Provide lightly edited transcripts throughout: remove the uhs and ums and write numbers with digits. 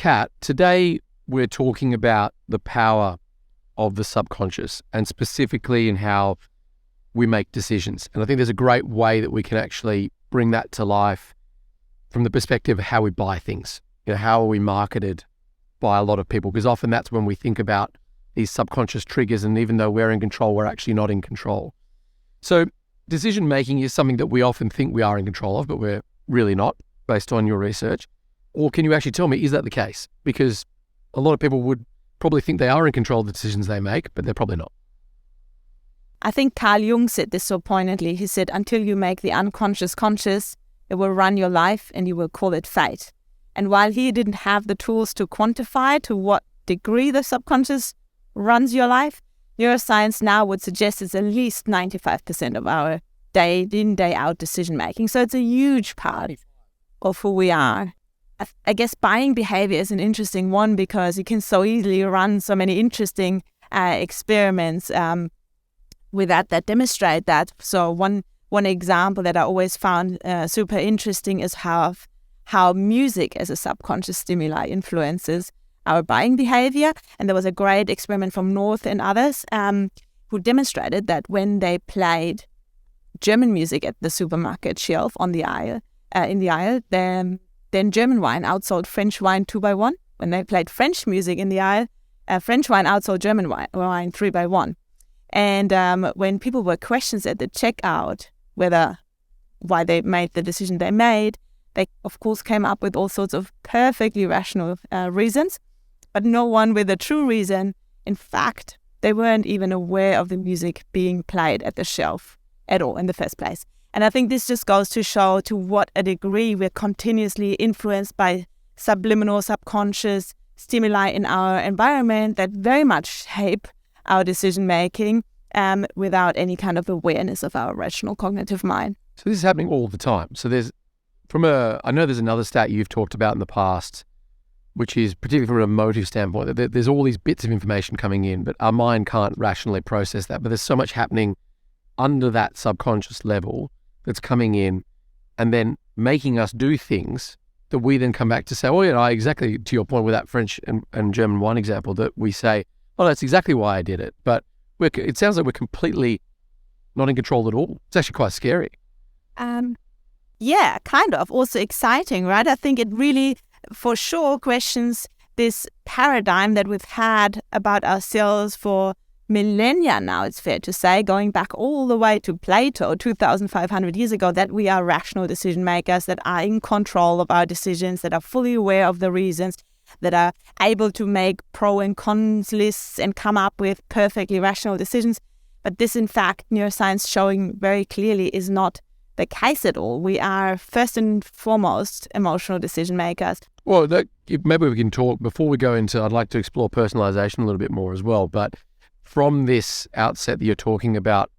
Kat, today we're talking about the power of the subconscious and specifically in how we make decisions. And I think there's a great way that we can actually bring that to life from the perspective of how we buy things. How are we marketed by a lot of people? Because often that's when we think about these subconscious triggers, and even though we're in control, we're actually not in control. So decision making is something that we often think we are in control of, but we're really not, based on your research. Or can you actually tell me, is that the case? Because a lot of people would probably think they are in control of the decisions they make, but they're probably not. I think Carl Jung said this so poignantly. He said, until you make the unconscious conscious, it will run your life and you will call it fate. And while he didn't have the tools to quantify to what degree the subconscious runs your life, neuroscience now would suggest it's at least 95% of our day in, day out decision making. So it's a huge part of who we are. I guess buying behavior is an interesting one because you can so easily run so many interesting experiments with that demonstrate that. So one example that I always found super interesting is how music as a subconscious stimuli influences our buying behavior. And there was a great experiment from North and others who demonstrated that when they played German music at the supermarket shelf on the aisle, then German wine outsold French wine 2-1. When they played French music in the aisle, French wine outsold German wine 3-1. And when people were questioned at the checkout why they made the decision they made, they of course came up with all sorts of perfectly rational reasons, but no one with a true reason. In fact, they weren't even aware of the music being played at the shelf at all in the first place. And I think this just goes to show to what a degree we're continuously influenced by subliminal, subconscious stimuli in our environment that very much shape our decision-making without any kind of awareness of our rational cognitive mind. So this is happening all the time. So I know there's another stat you've talked about in the past, which is particularly from an emotive standpoint, that there's all these bits of information coming in, but our mind can't rationally process that. But there's so much happening under that subconscious level that's coming in and then making us do things that we then come back to say, exactly to your point with that French and German wine example, that we say, that's exactly why I did it. But it sounds like we're completely not in control at all. It's actually quite scary. Yeah, kind of. Also exciting, right? I think it really, for sure, questions this paradigm that we've had about ourselves for millennia now, it's fair to say, going back all the way to Plato 2,500 years ago, that we are rational decision makers, that are in control of our decisions, that are fully aware of the reasons, that are able to make pro and cons lists and come up with perfectly rational decisions. But this, in fact, neuroscience showing very clearly is not the case at all. We are first and foremost emotional decision makers. Well, maybe we can talk, before we go into, I'd like to explore personalisation a little bit more as well, but from this outset that you're talking about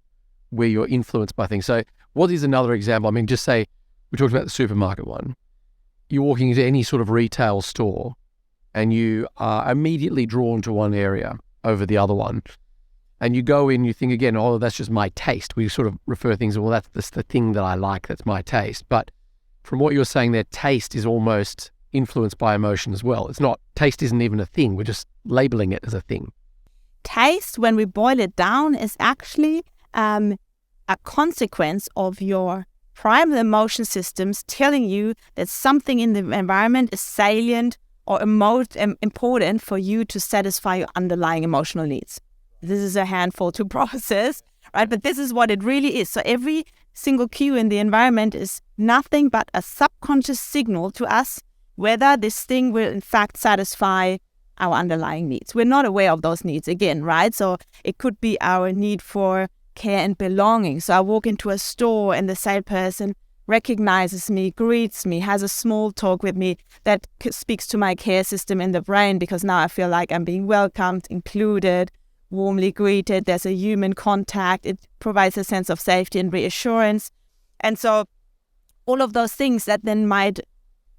where you're influenced by things. So what is another example? I mean, just say, we talked about the supermarket one. You're walking into any sort of retail store and you are immediately drawn to one area over the other one. And you go in, you think again, that's just my taste. We sort of refer things, that's the thing that I like, that's my taste. But from what you're saying there, taste is almost influenced by emotion as well. Taste isn't even a thing. We're just labeling it as a thing. Taste, when we boil it down, is actually a consequence of your primal emotion systems telling you that something in the environment is salient or important for you to satisfy your underlying emotional needs. This is a handful to process, right? But this is what it really is. So every single cue in the environment is nothing but a subconscious signal to us whether this thing will in fact satisfy our underlying needs. We're not aware of those needs again, right? So it could be our need for care and belonging. So I walk into a store and the salesperson recognizes me, greets me, has a small talk with me that speaks to my care system in the brain, because now I feel like I'm being welcomed, included, warmly greeted. There's a human contact. It provides a sense of safety and reassurance. And so all of those things that then might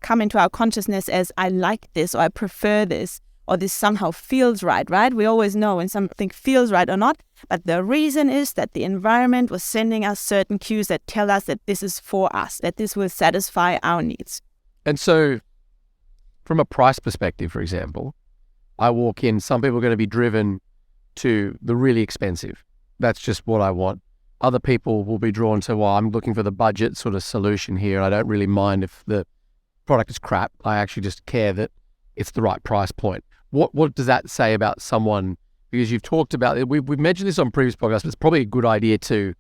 come into our consciousness as I like this, or I prefer this, or this somehow feels right? We always know when something feels right or not, but the reason is that the environment was sending us certain cues that tell us that this is for us, that this will satisfy our needs. And so from a price perspective, for example, I walk in, some people are going to be driven to the really expensive. That's just what I want. Other people will be drawn to, well, I'm looking for the budget sort of solution here. I don't really mind if the product is crap. I actually just care that it's the right price point. What does that say about someone? Because you've talked about it, we've mentioned this on previous podcasts, but it's probably a good idea to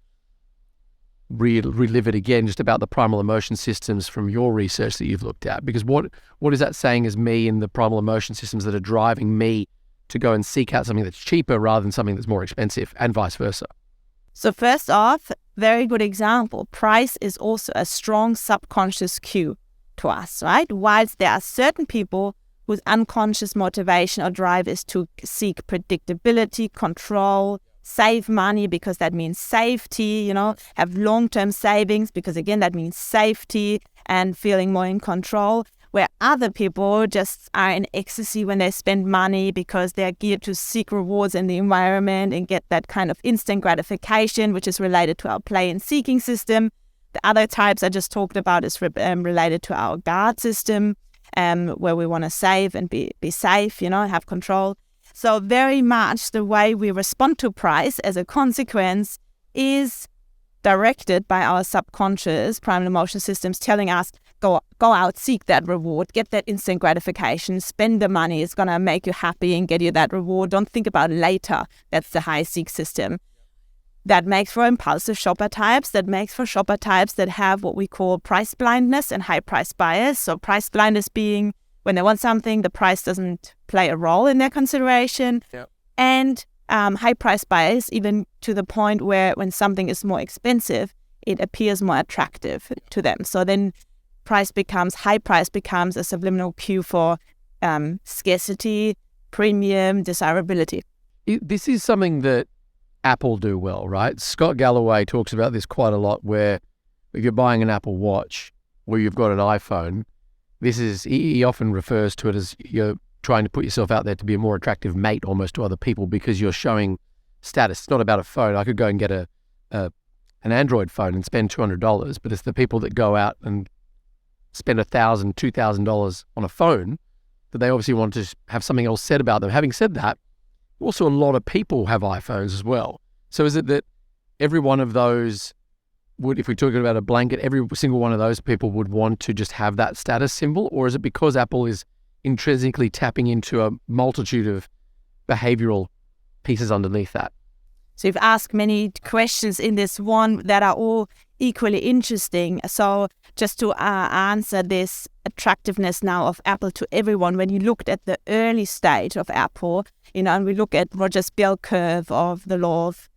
relive it again, just about the primal emotion systems from your research that you've looked at. Because what is that saying as me in the primal emotion systems that are driving me to go and seek out something that's cheaper rather than something that's more expensive, and vice versa? So first off, very good example. Price is also a strong subconscious cue to us, right? Whilst there are certain people whose unconscious motivation or drive is to seek predictability, control, save money because that means safety, have long-term savings because again, that means safety and feeling more in control, where other people just are in ecstasy when they spend money because they're geared to seek rewards in the environment and get that kind of instant gratification, which is related to our play and seeking system. The other types I just talked about is related to our guard system, where we want to save and be safe, have control. So very much the way we respond to price as a consequence is directed by our subconscious primal emotion systems telling us, go out, seek that reward, get that instant gratification, spend the money, it's going to make you happy and get you that reward. Don't think about later. That's the high seek system. That makes for impulsive shopper types. That makes for shopper types that have what we call price blindness and high price bias. So price blindness being when they want something, the price doesn't play a role in their consideration. Yep. And high price bias, even to the point where when something is more expensive, it appears more attractive to them. So then high price becomes a subliminal cue for scarcity, premium, desirability. This is something that Apple do well, right? Scott Galloway talks about this quite a lot, where if you're buying an Apple Watch or you've got an iPhone, he often refers to it as you're trying to put yourself out there to be a more attractive mate almost to other people because you're showing status. It's not about a phone. I could go and get an Android phone and spend $200, but it's the people that go out and spend $1,000, $2,000 on a phone that they obviously want to have something else said about them. Having said that, also a lot of people have iPhones as well. So is it that every one of those if we talk about a blanket, every single one of those people would want to just have that status symbol? Or is it because Apple is intrinsically tapping into a multitude of behavioral pieces underneath that? So you've asked many questions in this one that are all equally interesting. So just to answer this attractiveness now of Apple to everyone, when you looked at the early stage of Apple, and we look at Rogers' bell curve of the law of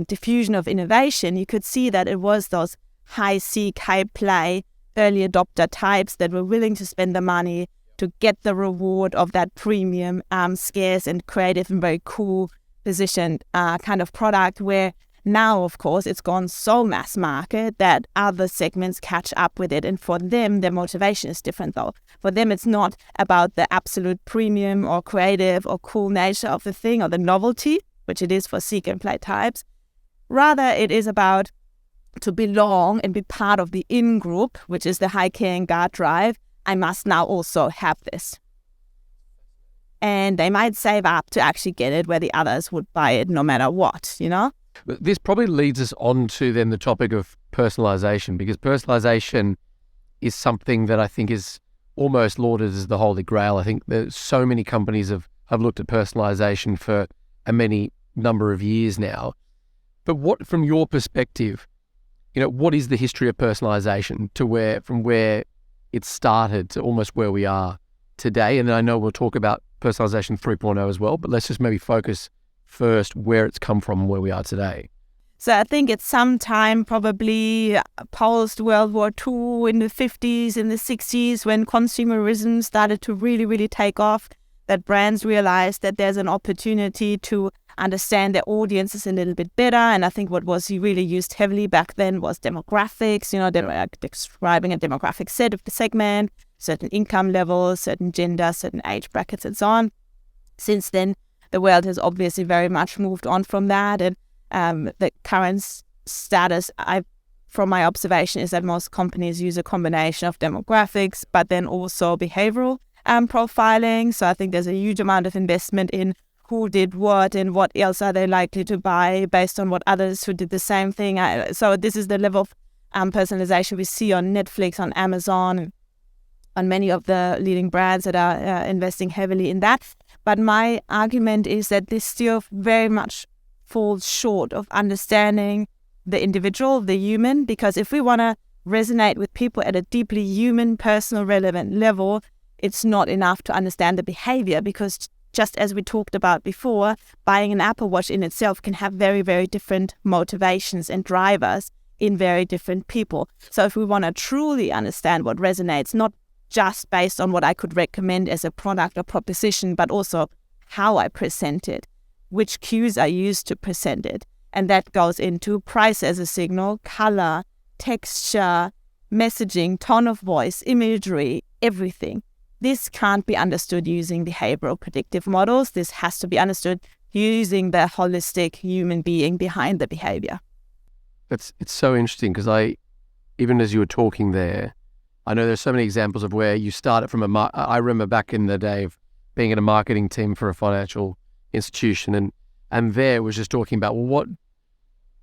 diffusion of innovation, you could see that it was those high seek, high play, early adopter types that were willing to spend the money to get the reward of that premium, scarce and creative and very cool positioned kind of product, where now, of course, it's gone so mass market that other segments catch up with it. And for them, their motivation is different, though. For them, it's not about the absolute premium or creative or cool nature of the thing or the novelty, which it is for seek and play types. Rather, it is about to belong and be part of the in-group, which is the high care and guard drive. I must now also have this. And they might save up to actually get it where the others would buy it no matter what, This probably leads us on to then the topic of personalisation, because personalisation is something that I think is almost lauded as the holy grail. I think that so many companies have looked at personalisation for a many number of years now. But what, from your perspective, what is the history of personalisation from where it started to almost where we are today? And I know we'll talk about personalisation 3.0 as well, but let's just maybe focus first where it's come from and where we are today. So I think it's sometime probably post-World War II in the 50s, in the 60s, when consumerism started to really, really take off, that brands realized that there's an opportunity to understand their audiences a little bit better. And I think what was really used heavily back then was demographics. They were describing a demographic segment, certain income levels, certain gender, certain age brackets, and so on. Since then, the world has obviously very much moved on from that. And the current status, from my observation, is that most companies use a combination of demographics, but then also behavioral profiling. So I think there's a huge amount of investment in who did what and what else are they likely to buy based on what others who did the same thing. So this is the level of personalization we see on Netflix, on Amazon, on many of the leading brands that are investing heavily in that. But my argument is that this still very much falls short of understanding the individual, the human, because if we want to resonate with people at a deeply human, personal, relevant level, it's not enough to understand the behavior, because just as we talked about before, buying an Apple Watch in itself can have very, very different motivations and drivers in very different people. So if we want to truly understand what resonates, not just based on what I could recommend as a product or proposition, but also how I present it, which cues I use to present it. And that goes into price as a signal, color, texture, messaging, tone of voice, imagery, everything. This can't be understood using behavioral predictive models. This has to be understood using the holistic human being behind the behavior. It's so interesting because even as you were talking there, I know there's so many examples of where you started from I remember back in the day of being in a marketing team for a financial institution, and there was just talking about, well, what,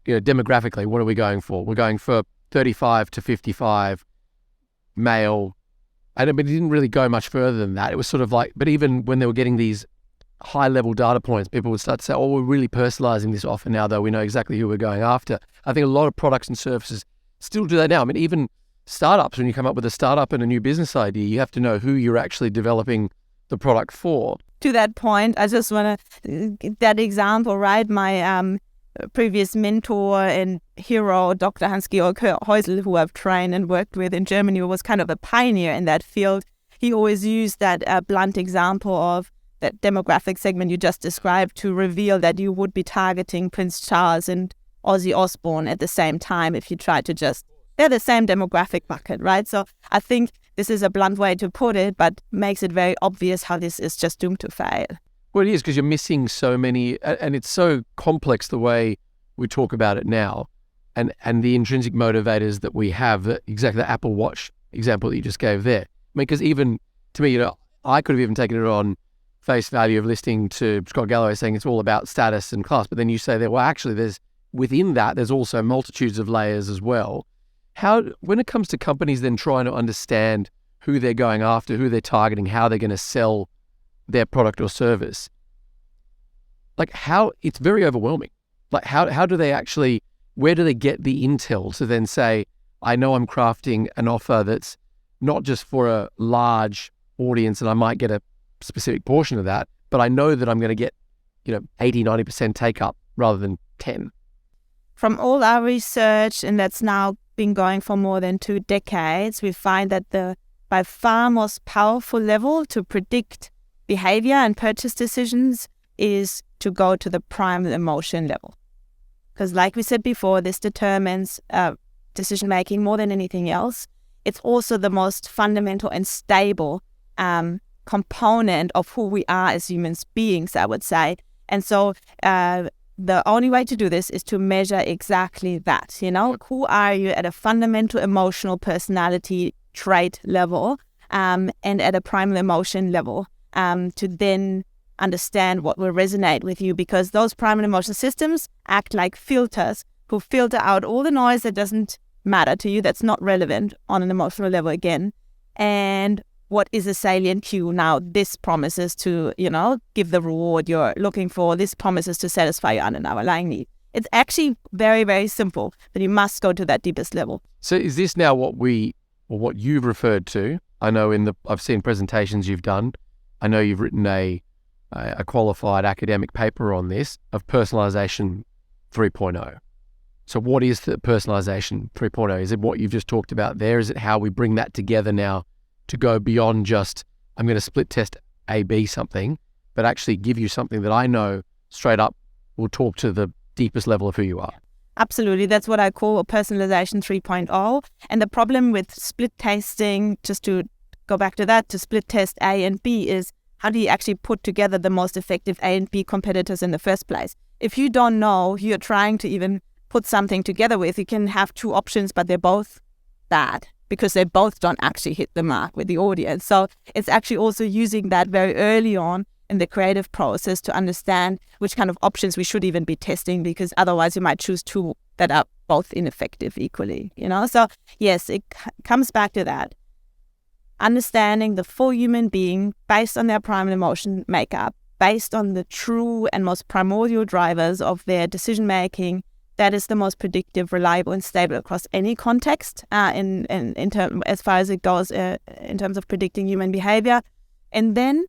demographically, what are we going for? We're going for 35 to 55 male. And it didn't really go much further than that. It was sort of like, but even when they were getting these high-level data points, people would start to say, oh, we're really personalizing this offer now, though we know exactly who we're going after. I think a lot of products and services still do that now. I mean, even startups, when you come up with a startup and a new business idea, you have to know who you're actually developing the product for. To that point, I just want to give that example, right? My previous mentor and hero, Dr. Hans-Georg Häusl, who I've trained and worked with in Germany, was kind of a pioneer in that field. He always used that blunt example of that demographic segment you just described to reveal that you would be targeting Prince Charles and Ozzy Osbourne at the same time if you try to they're the same demographic bucket, right? So I think this is a blunt way to put it, but makes it very obvious how this is just doomed to fail. Well, it is, because you're missing so many, and it's so complex the way we talk about it now, and the intrinsic motivators that we have, exactly the Apple Watch example that you just gave there. I mean, because even to me, I could have even taken it on face value of listening to Scott Galloway saying it's all about status and class, but then you say that, well, actually, within that, there's also multitudes of layers as well. When it comes to companies then trying to understand who they're going after, who they're targeting, how they're going to sell their product or service, it's very overwhelming. Like how do they actually, where do they get the intel to then say, I know I'm crafting an offer that's not just for a large audience and I might get a specific portion of that, but I know that I'm going to get, 80, 90% take up rather than 10. From all our research, and that's now been going for more than 2 decades, we find that the by far most powerful level to predict behavior and purchase decisions is to go to the primal emotion level. Because like we said before, this determines decision-making more than anything else. It's also the most fundamental and stable component of who we are as human beings, I would say. And so the only way to do this is to measure exactly that, who are you at a fundamental emotional personality trait level and at a primal emotion level to then understand what will resonate with you, because those primal emotion systems act like filters who filter out all the noise that doesn't matter to you, that's not relevant on an emotional level again. And what is a salient cue? Now, this promises to, give the reward you're looking for. This promises to satisfy your underlying need. It's actually very, very simple, but you must go to that deepest level. So is this now what you've referred to? I know I've seen presentations you've done. I know you've written a qualified academic paper on this, of Personalisation 3.0. So what is the Personalisation 3.0? Is it what you've just talked about there? Is it how we bring that together now to go beyond just, I'm going to split test A/B something, but actually give you something that I know straight up will talk to the deepest level of who you are? Absolutely. That's what I call a Personalisation 3.0. And the problem with split testing, just to go back to that, to split test A and B, is how do you actually put together the most effective A and B competitors in the first place? If you don't know who you're trying to even put something together with, you can have 2 options, but they're both bad. because they both don't actually hit the mark with the audience. So it's actually also using that very early on in the creative process to understand which kind of options we should even be testing, because otherwise you might choose two that are both ineffective equally, So yes, it comes back to that. Understanding the full human being based on their primal emotion makeup, based on the true and most primordial drivers of their decision-making. That is the most predictive, reliable, and stable across any context as far as it goes in terms of predicting human behavior. And then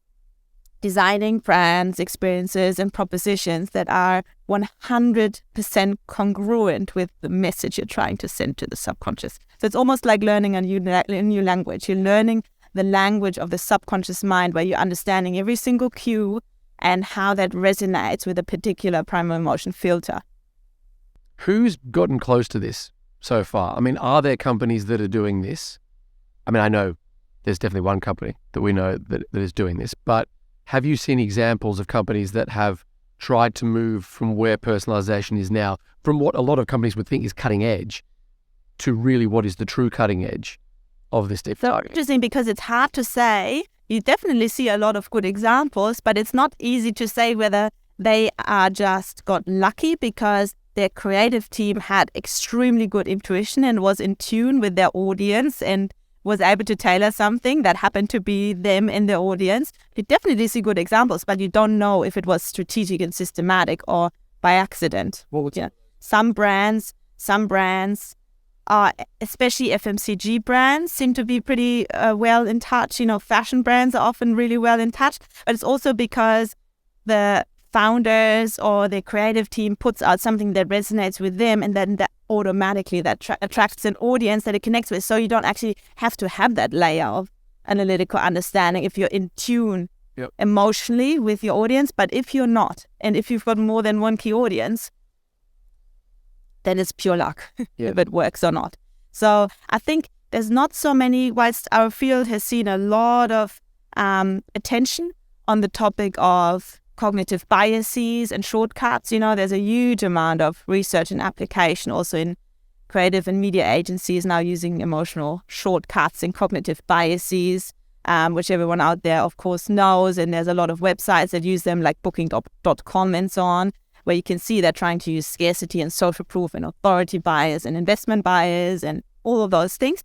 designing brands, experiences, and propositions that are 100% congruent with the message you're trying to send to the subconscious. So it's almost like learning a new language. You're learning the language of the subconscious mind, where you're understanding every single cue and how that resonates with a particular primal emotion filter. Who's gotten close to this so far? I mean, are there companies that are doing this? I mean, I know there's definitely one company that we know that is doing this, but have you seen examples of companies that have tried to move from where personalization is now, from what a lot of companies would think is cutting edge, to really what is the true cutting edge of this difference? So interesting, because it's hard to say. You definitely see a lot of good examples, but it's not easy to say whether they are just got lucky because their creative team had extremely good intuition and was in tune with their audience and was able to tailor something that happened to be them in their audience. You definitely see good examples, but you don't know if it was strategic and systematic or by accident. Some brands are, especially FMCG brands, seem to be pretty well in touch. Fashion brands are often really well in touch, but it's also because the founders or the creative team puts out something that resonates with them, and then that automatically attracts an audience that it connects with. So you don't actually have to have that layer of analytical understanding if you're in tune emotionally with your audience. But if you're not, and if you've got more than one key audience, then it's pure luck if it works or not. So I think there's not so many, whilst our field has seen a lot of attention on the topic of cognitive biases and shortcuts. There's a huge amount of research and application also in creative and media agencies now using emotional shortcuts and cognitive biases, which everyone out there, of course, knows. And there's a lot of websites that use them, like booking.com and so on, where you can see they're trying to use scarcity and social proof and authority bias and investment bias and all of those things.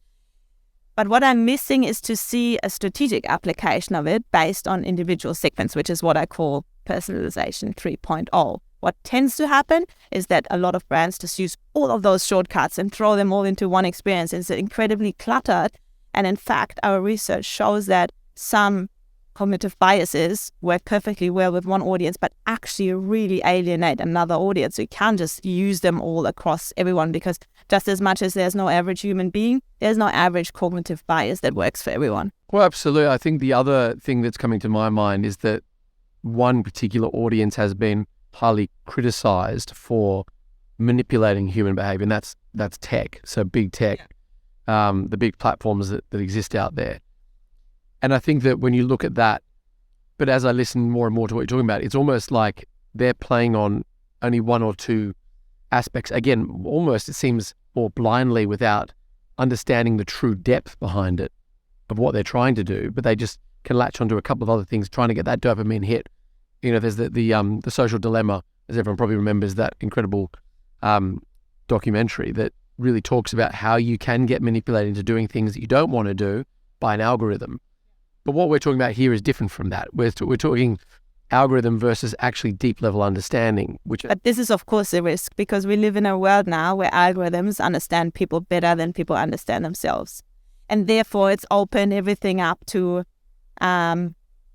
But what I'm missing is to see a strategic application of it based on individual segments, which is what I call Personalisation 3.0. What tends to happen is that a lot of brands just use all of those shortcuts and throw them all into one experience. It's incredibly cluttered. And in fact, our research shows that some cognitive biases work perfectly well with one audience, but actually really alienate another audience. So you can't just use them all across everyone, because just as much as there's no average human being, there's no average cognitive bias that works for everyone. Well, absolutely. I think the other thing that's coming to my mind is that one particular audience has been highly criticized for manipulating human behavior, and that's tech. So big tech, the big platforms that exist out there. And I think that when you look at that, but as I listen more and more to what you're talking about, it's almost like they're playing on only one or two aspects. Again, almost it seems more blindly, without understanding the true depth behind it of what they're trying to do, but they just can latch onto a couple of other things, trying to get that dopamine hit. There's the Social Dilemma, as everyone probably remembers, that incredible documentary that really talks about how you can get manipulated into doing things that you don't want to do by an algorithm. But what we're talking about here is different from that. We're talking algorithm versus actually deep level understanding. But this is, of course, a risk, because we live in a world now where algorithms understand people better than people understand themselves. And therefore, it's opened everything up to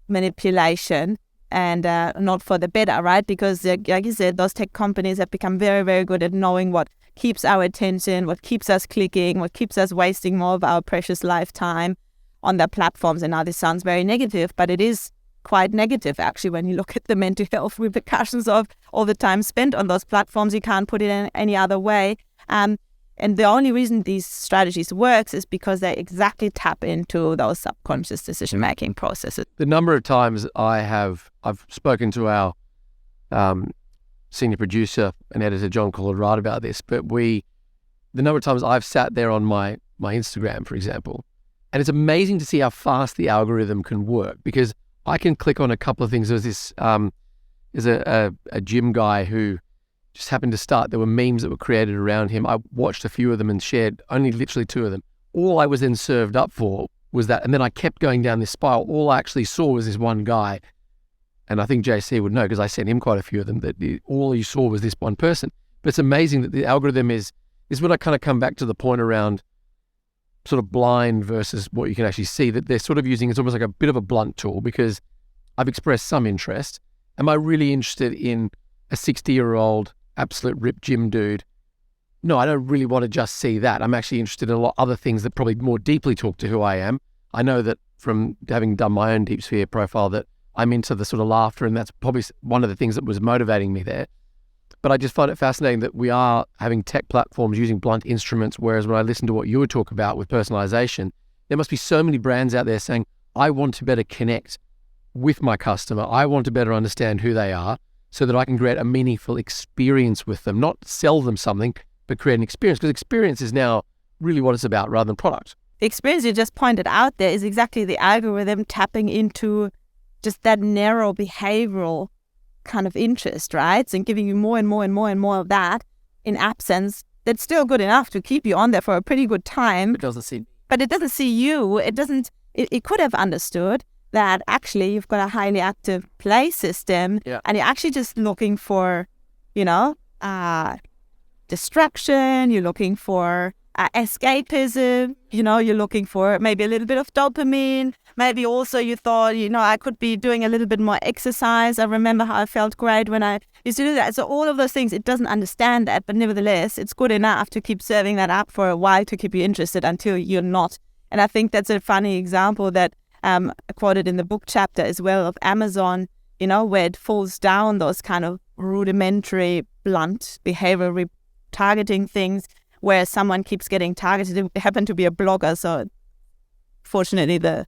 manipulation, and not for the better, right? Because like you said, those tech companies have become very, very good at knowing what keeps our attention, what keeps us clicking, what keeps us wasting more of our precious lifetime on their platforms. And now this sounds very negative, but it is quite negative, actually, when you look at the mental health repercussions of all the time spent on those platforms. You can't put it in any other way. And the only reason these strategies works is because they exactly tap into those subconscious decision-making processes. The number of times I've spoken to our senior producer and editor, John Collerado, about this, but the number of times I've sat there on my my Instagram, for example. And it's amazing to see how fast the algorithm can work, because I can click on a couple of things. There's this, there's a gym guy who just happened to start. There were memes that were created around him. I watched a few of them and shared only literally 2 of them. All I was then served up for was that. And then I kept going down this spiral. All I actually saw was this one guy. And I think JC would know, because I sent him quite a few of them, that all you saw was this one person. But it's amazing that the algorithm is when I kind of come back to the point around sort of blind versus what you can actually see, that they're sort of using, it's almost like a bit of a blunt tool, because I've expressed some interest. Am I really interested in a 60-year-old absolute ripped gym dude? No, I don't really want to just see that. I'm actually interested in a lot of other things that probably more deeply talk to who I am. I know that from having done my own Deep Sphere profile that I'm into the sort of laughter, and that's probably one of the things that was motivating me there. But I just find it fascinating that we are having tech platforms using blunt instruments, whereas when I listen to what you would talk about with personalization, there must be so many brands out there saying, I want to better connect with my customer. I want to better understand who they are so that I can create a meaningful experience with them, not sell them something, but create an experience, because experience is now really what it's about rather than product. The experience you just pointed out there is exactly the algorithm tapping into just that narrow behavioral kind of interest, right? And giving you more and more and more and more of that in absence. That's still good enough to keep you on there for a pretty good time. It doesn't see. But it doesn't see you. It doesn't. It could have understood that actually you've got a highly active play system, and you're actually just looking for, distraction. You're looking for escapism. You're looking for maybe a little bit of dopamine. Maybe also you thought, I could be doing a little bit more exercise. I remember how I felt great when I used to do that. So all of those things, it doesn't understand that, but nevertheless, it's good enough to keep serving that up for a while to keep you interested until you're not. And I think that's a funny example that I quoted in the book chapter as well of Amazon, where it falls down those kind of rudimentary, blunt behavior targeting things, where someone keeps getting targeted. It happened to be a blogger, so fortunately the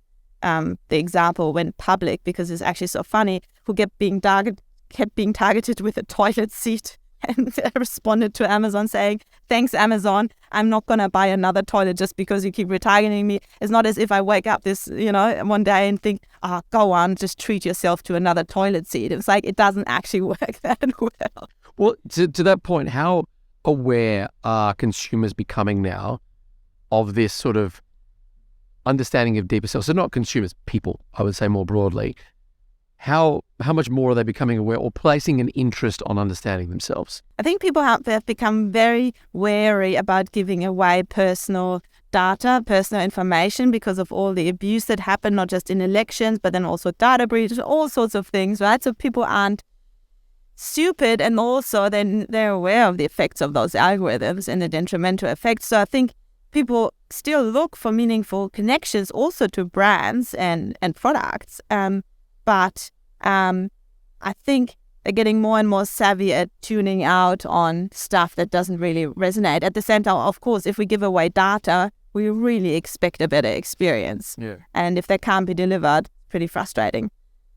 example went public because it's actually so funny, who kept being targeted with a toilet seat, and responded to Amazon saying, thanks Amazon, I'm not going to buy another toilet just because you keep retargeting me. It's not as if I wake up this, one day and think, go on, just treat yourself to another toilet seat. It's like, it doesn't actually work that well. Well, to that point, how aware are consumers becoming now of this sort of understanding of deeper self? So not consumers, people, I would say more broadly. How much more are they becoming aware or placing an interest on understanding themselves? I think people have become very wary about giving away personal data, personal information, because of all the abuse that happened, not just in elections, but then also data breaches, all sorts of things, right? So people aren't stupid, and also then they're aware of the effects of those algorithms and the detrimental effects. So I think people still look for meaningful connections also to brands and products. But I think they're getting more and more savvy at tuning out on stuff that doesn't really resonate. At the same time, of course, if we give away data, we really expect a better experience. Yeah. And if that can't be delivered, pretty frustrating.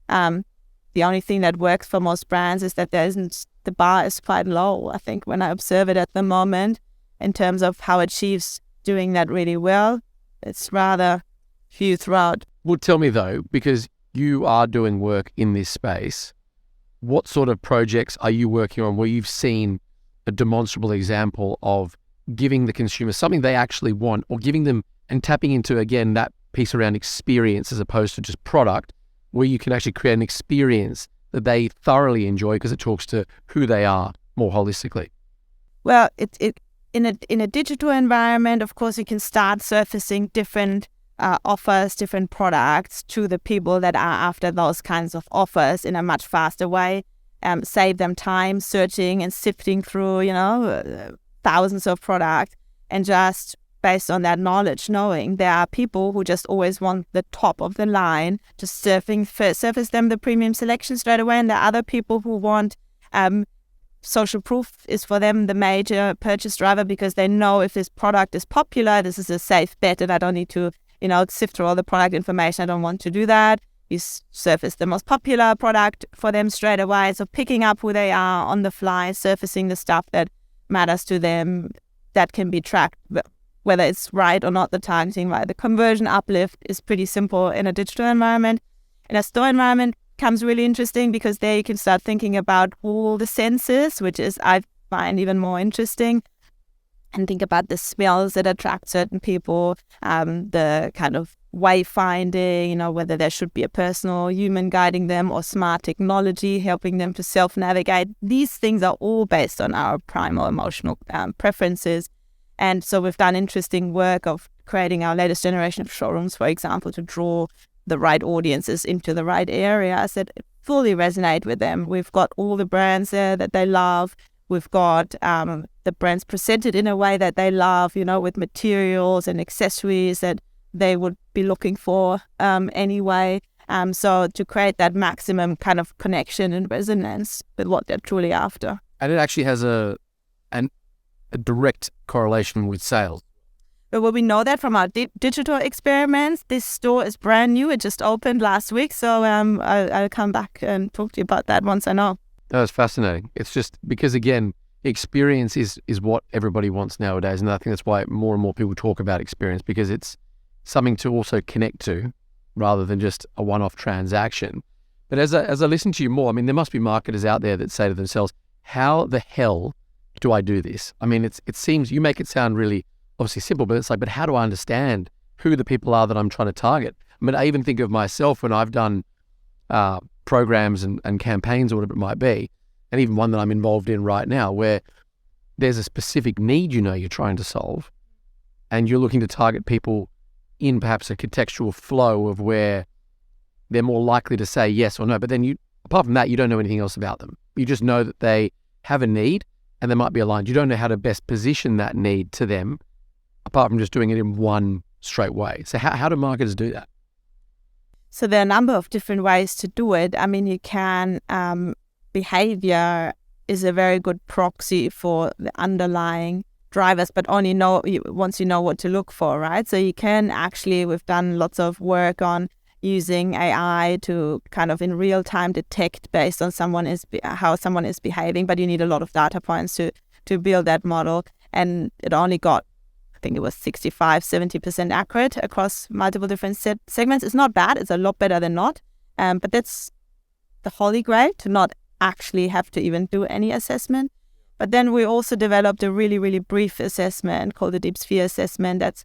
The only thing that works for most brands is that the bar is quite low, I think, when I observe it at the moment, in terms of how it achieves doing that really well. It's rather few throughout. Well, tell me though, because you are doing work in this space, what sort of projects are you working on where you've seen a demonstrable example of giving the consumer something they actually want, or giving them and tapping into, again, that piece around experience as opposed to just product, where you can actually create an experience that they thoroughly enjoy because it talks to who they are more holistically? Well, in a digital environment, of course, you can start surfacing different offers, different products to the people that are after those kinds of offers in a much faster way. Save them time searching and sifting through, thousands of products, and just based on that knowledge, knowing there are people who just always want the top of the line, just surface them the premium selection straight away, and there are other people who want social proof is for them the major purchase driver, because they know if this product is popular, this is a safe bet, and I don't need to sift through all the product information. I don't want to do that. You surface the most popular product for them straight away. So picking up who they are on the fly, surfacing the stuff that matters to them, that can be tracked whether it's right or not the targeting, right? The conversion uplift is pretty simple in a digital environment. In a store environment becomes really interesting because there you can start thinking about all the senses, which is, I find, even more interesting. And think about the smells that attract certain people, the kind of wayfinding, whether there should be a personal human guiding them or smart technology helping them to self-navigate. These things are all based on our primal emotional preferences. And so we've done interesting work of creating our latest generation of showrooms, for example, to draw the right audiences into the right areas that fully resonate with them. We've got all the brands there that they love. We've got the brands presented in a way that they love, with materials and accessories that they would be looking for anyway. So to create that maximum kind of connection and resonance with what they're truly after. And it actually has a direct correlation with sales. But we know that from our digital experiments. This store is brand new. It just opened last week. So I'll come back and talk to you about that once I know. That's fascinating. It's just because, again, experience is what everybody wants nowadays. And I think that's why more and more people talk about experience, because it's something to also connect to rather than just a one-off transaction. But as I listen to you more, I mean, there must be marketers out there that say to themselves, how the hell do I do this? I mean, it seems you make it sound really obviously simple, but it's like, but how do I understand who the people are that I'm trying to target? I mean, I even think of myself when I've done programs and campaigns or whatever it might be, and even one that I'm involved in right now, where there's a specific need you're trying to solve, and you're looking to target people in perhaps a contextual flow of where they're more likely to say yes or no. But then apart from that, you don't know anything else about them. You just know that they have a need and they might be aligned. You don't know how to best position that need to them, apart from just doing it in one straight way. So how do marketers do that? So there are a number of different ways to do it. I mean, you can, behavior is a very good proxy for the underlying drivers, but only once you know what to look for, right? So you can actually, we've done lots of work on using AI to kind of in real time detect based on how someone is behaving, but you need a lot of data points to build that model. And it only got, I think it was 65-70% accurate across multiple different segments. It's not bad. It's a lot better than not. But that's the holy grail, to not actually have to even do any assessment. But then we also developed a really, really brief assessment called the Deep Sphere assessment that's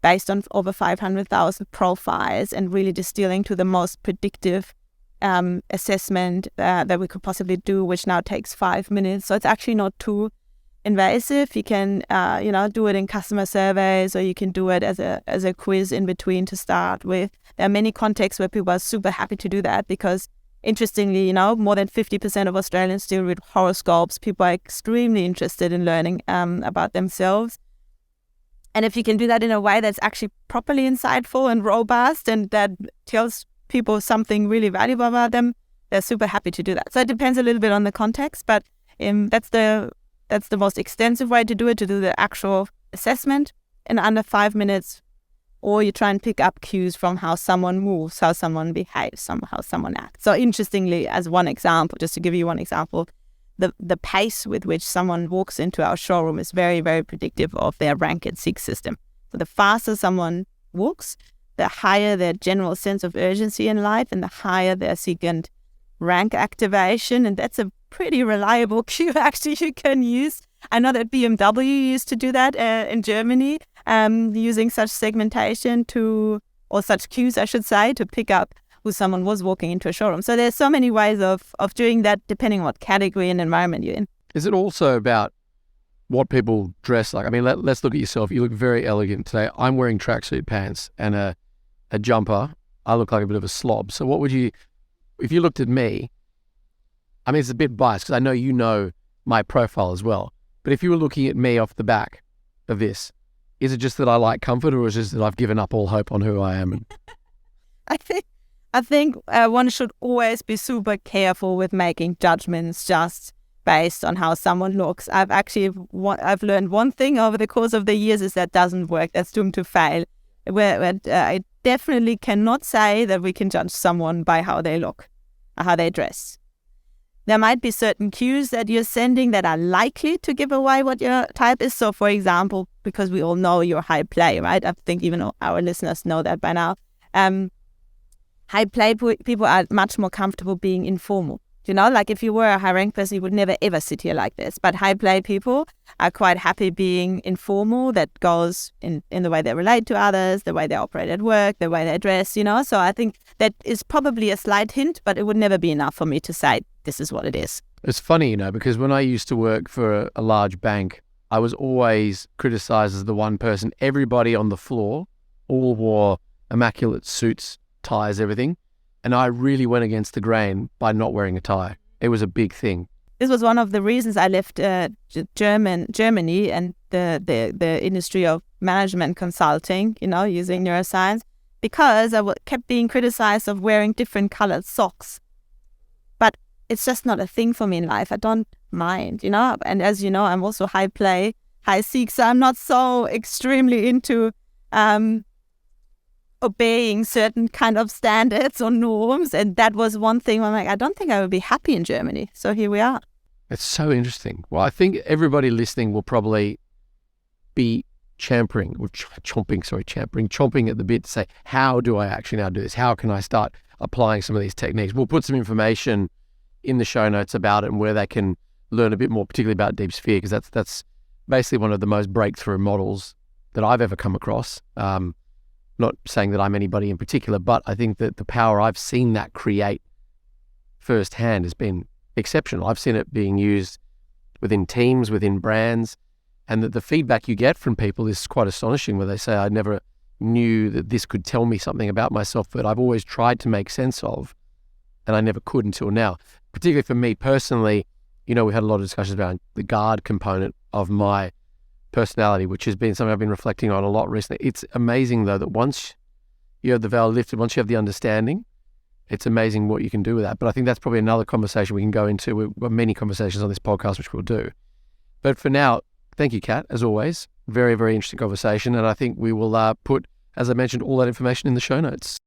based on over 500,000 profiles and really distilling to the most predictive assessment that we could possibly do, which now takes 5 minutes. So it's actually not too invasive. You can do it in customer surveys, or you can do it as a quiz in between to start with. There are many contexts where people are super happy to do that because, interestingly, more than 50% of Australians still read horoscopes. People are extremely interested in learning about themselves. And if you can do that in a way that's actually properly insightful and robust and that tells people something really valuable about them, they're super happy to do that. So it depends a little bit on the context, but that's the most extensive way to do it, to do the actual assessment in under 5 minutes. Or you try and pick up cues from how someone moves, how someone behaves, how someone acts. So interestingly, as one example, just to give you one example, the pace with which someone walks into our showroom is very, very predictive of their rank and seek system. So the faster someone walks, the higher their general sense of urgency in life and the higher their seek and rank activation. And that's a pretty reliable cue actually you can use. I know that BMW used to do that in Germany, using such segmentation or such cues, I should say, to pick up who someone was walking into a showroom. So there's so many ways of doing that depending on what category and environment you're in. Is it also about what people dress like? I mean, let's look at yourself. You look very elegant today. I'm wearing tracksuit pants and a jumper. I look like a bit of a slob. So what would you, if you looked at me, I mean, it's a bit biased because I know you know my profile as well. But if you were looking at me off the back of this, is it just that I like comfort, or is it just that I've given up all hope on who I am? I think one should always be super careful with making judgments just based on how someone looks. I've learned one thing over the course of the years is that doesn't work. That's doomed to fail. I definitely cannot say that we can judge someone by how they look or how they dress. There might be certain cues that you're sending that are likely to give away what your type is. So, for example, because we all know you're high play, right? I think even our listeners know that by now. High play people are much more comfortable being informal. You know, like if you were a high rank person, you would never ever sit here like this. But high play people are quite happy being informal. That goes in the way they relate to others, the way they operate at work, the way they dress, you know. So I think that is probably a slight hint, but it would never be enough for me to say this is what it is. It's funny, you know, because when I used to work for a large bank, I was always criticized as the one person. Everybody on the floor all wore immaculate suits, ties, everything. And I really went against the grain by not wearing a tie. It was a big thing. This was one of the reasons I left Germany and the industry of management consulting, you know, using neuroscience, because I kept being criticized of wearing different colored socks. But it's just not a thing for me in life. I don't mind, you know. And as you know, I'm also high play, high seek, so I'm not so extremely into obeying certain kind of standards or norms. And that was one thing where I'm like, I don't think I would be happy in Germany. So here we are. It's so interesting. Well, I think everybody listening will probably be chomping at the bit to say, how do I actually now do this? How can I start applying some of these techniques? We'll put some information in the show notes about it and where they can learn a bit more, particularly about deep sphere, because that's basically one of the most breakthrough models that I've ever come across. Not saying that I'm anybody in particular, but I think that the power I've seen that create firsthand has been exceptional. I've seen it being used within teams, within brands, and that the feedback you get from people is quite astonishing, where they say, I never knew that this could tell me something about myself, but I've always tried to make sense of, and I never could until now. Particularly for me personally, you know, we had a lot of discussions about the guard component of my personality, which has been something I've been reflecting on a lot recently. It's amazing, though, that once you have the veil lifted, once you have the understanding, it's amazing what you can do with that. But I think that's probably another conversation we can go into. We've got many conversations on this podcast, which we'll do. But for now, thank you, Kat, as always. Very, very interesting conversation. And I think we will put, as I mentioned, all that information in the show notes.